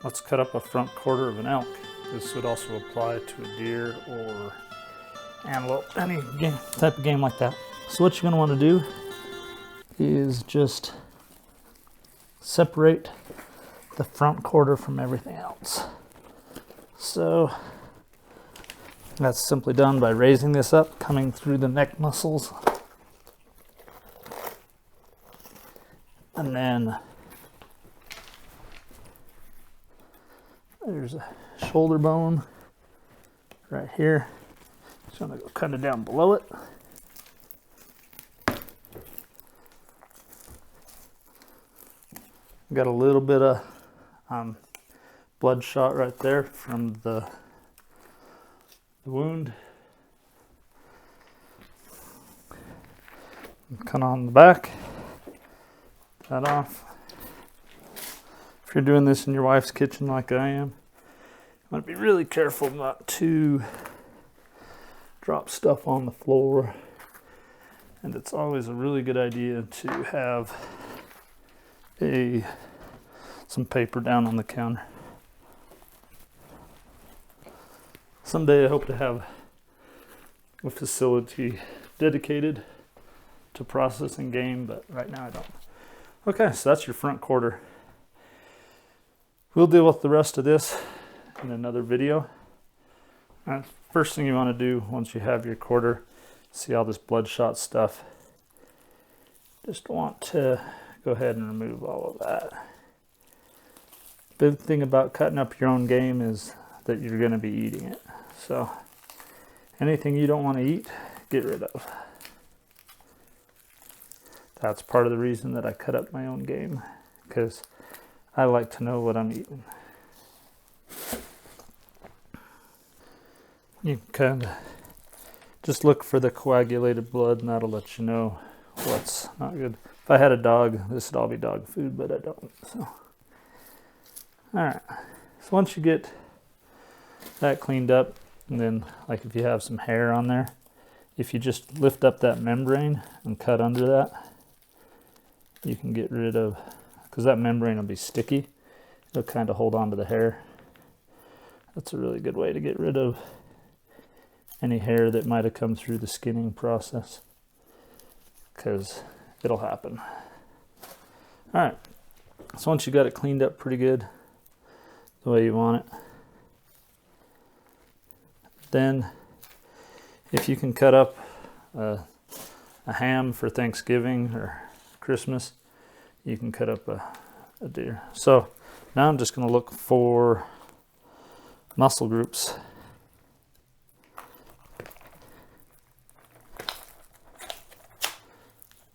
Let's cut up a front quarter of an elk. This would also apply to a deer or antelope, any type of game like that. So what you're going to want to do is just separate the front quarter from everything else. So that's simply done by raising this up, coming through the neck muscles, and then there's a shoulder bone right here. Just gonna go kind of down below it. Got a little bit of bloodshot right there from the wound. Cut on the back. That off. If you're doing this in your wife's kitchen like I am, you want to be really careful not to drop stuff on the floor. And it's always a really good idea to have some paper down on the counter. Someday I hope to have a facility dedicated to processing game, but right now I don't. Okay, so that's your front quarter. We'll deal with the rest of this in another video. First thing you want to do once you have your quarter, see all this bloodshot stuff, just want to go ahead and remove all of that. Big thing about cutting up your own game is that you're going to be eating it. So anything you don't want to eat, get rid of. That's part of the reason that I cut up my own game, because I like to know what I'm eating. You can kind of just look for the coagulated blood, and that'll let you know what's not good. If I had a dog, this would all be dog food, but I don't. So, all right. So once you get that cleaned up, and then like if you have some hair on there, if you just lift up that membrane and cut under that, you can get rid of, because that membrane will be sticky, it'll kind of hold on to the hair. That's a really good way to get rid of any hair that might have come through the skinning process, because it'll happen. All right, so once you got it cleaned up pretty good the way you want it, then if you can cut up a ham for Thanksgiving or Christmas, you can cut up a deer. So now I'm just going to look for muscle groups.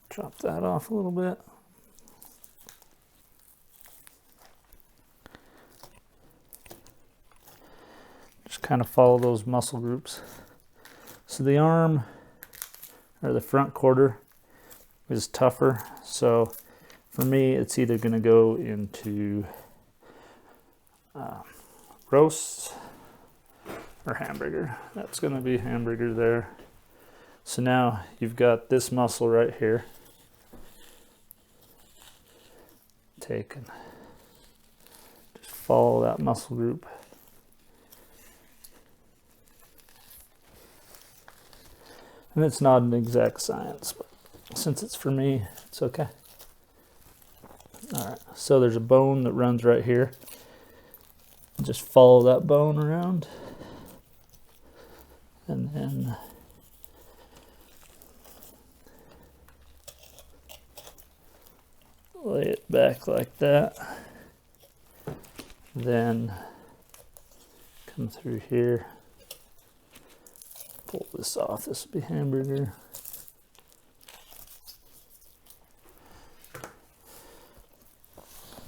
Chop that off a little bit. Just kind of follow those muscle groups. So the arm, or the front quarter, is tougher. So for me, it's either going to go into roast or hamburger. That's going to be hamburger there. So now you've got this muscle right here. Take and just follow that muscle group. And it's not an exact science, but since it's for me, it's okay. All right, so there's a bone that runs right here. Just follow that bone around, and then lay it back like that. Then come through here, pull this off. This will be hamburger.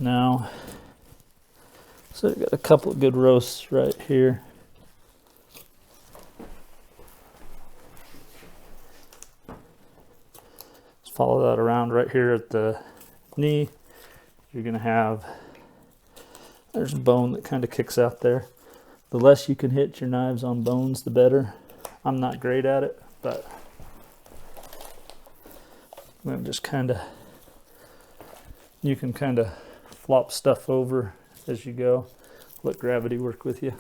Now, so we've got a couple of good roasts right here. Let's follow that around right here at the knee. You're going to have, there's a bone that kind of kicks out there. The less you can hit your knives on bones, the better. I'm not great at it, but I'm going to just kind of, you can kind of flop stuff over as you go. Let gravity work with you.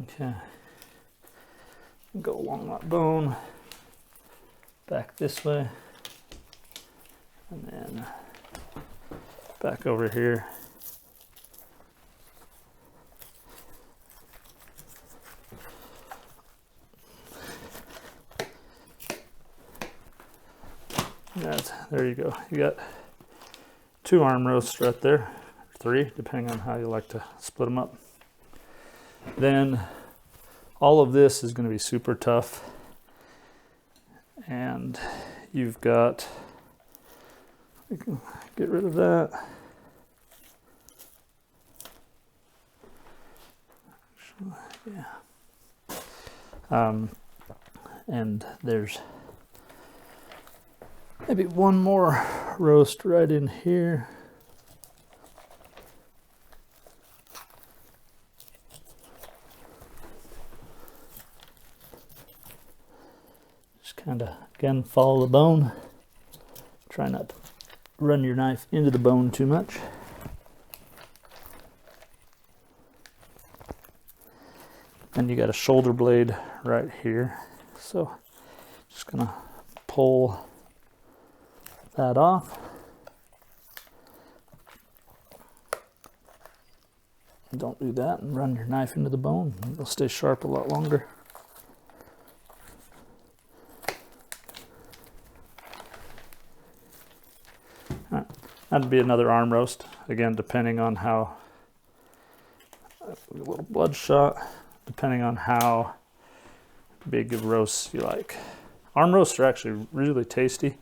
Okay. Go along that bone, back this way, and then back over here. There you go. You got 2 arm roasts right there, 3, depending on how you like to split them up. Then all of this is going to be super tough, and you've got, you can get rid of that. Yeah. And there's maybe one more roast right in here. Just kind of, again, follow the bone. Try not to run your knife into the bone too much. And you got a shoulder blade right here. So just gonna pull that off. Don't do that and run your knife into the bone. It'll stay sharp a lot longer. All right. That'd be another arm roast. Again, depending on how, a little bloodshot, depending on how big of roasts you like. Arm roasts are actually really tasty,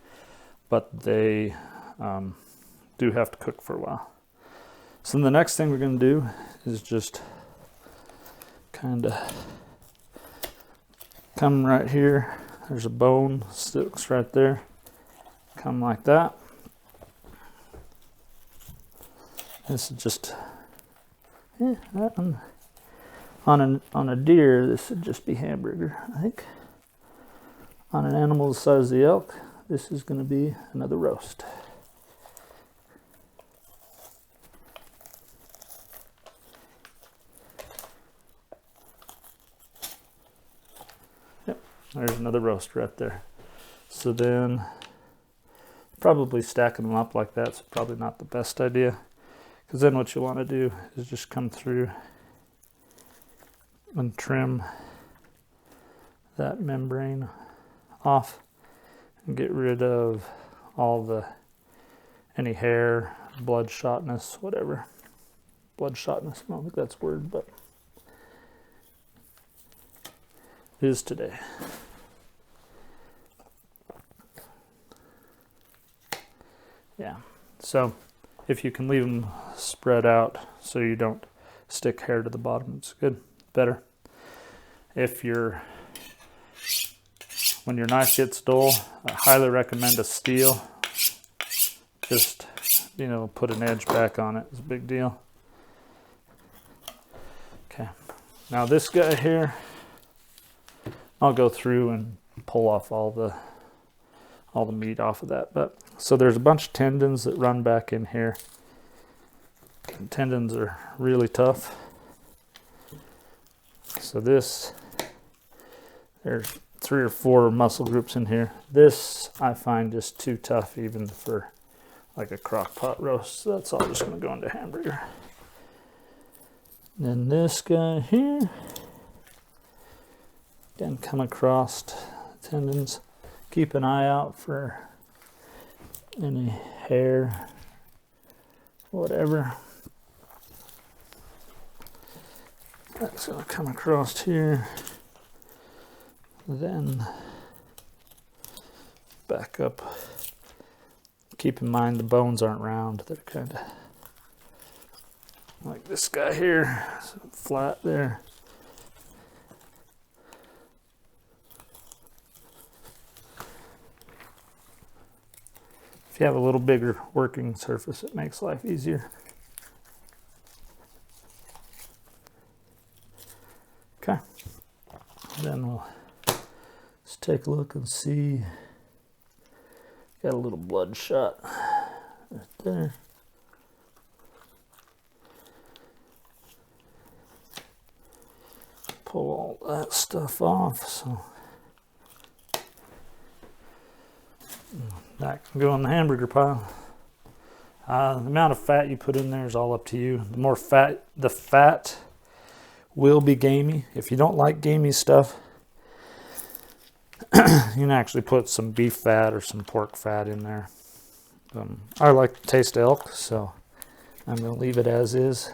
but they do have to cook for a while. So the next thing we're going to do is just kind of come right here. There's a bone, sticks right there. Come like that. This is just, on a deer, this would just be hamburger, I think. On an animal the size of the elk, this is going to be another roast. Yep, there's another roast right there. So then, probably stacking them up like that's probably not the best idea, because then what you want to do is just come through and trim that membrane off and get rid of all any hair, bloodshotness, whatever. Bloodshotness, I don't think that's a word, but it is today. Yeah, so if you can leave them spread out so you don't stick hair to the bottom, it's good, better. If when your knife gets dull, I highly recommend a steel. Just, put an edge back on it. It's a big deal. Okay, now this guy here, I'll go through and pull off all the meat off of that. But so there's a bunch of tendons that run back in here. And tendons are really tough. So there's 3 or 4 muscle groups in here. This I find just too tough even for like a crock pot roast. So that's all just going to go into hamburger. Then this guy here, again, come across tendons. Keep an eye out for any hair, whatever. That's going to come across here. Then back up. Keep in mind the bones aren't round. They're kind of like this guy here, so flat there. If you have a little bigger working surface, it makes life easier. Okay, then we'll just take a look and see. Got a little bloodshot right there. that stuff off. So that can go in the hamburger pile. The amount of fat you put in there is all up to you. The more fat, the fat will be gamey. If you don't like gamey stuff, you can actually put some beef fat or some pork fat in there. I like the taste of elk, so I'm going to leave it as is.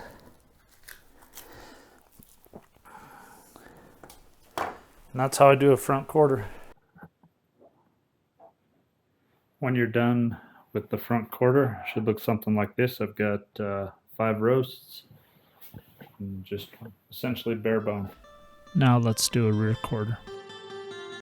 And that's how I do a front quarter. When you're done with the front quarter, it should look something like this. I've got 5 roasts, and just essentially bare bone. Now let's do a rear quarter.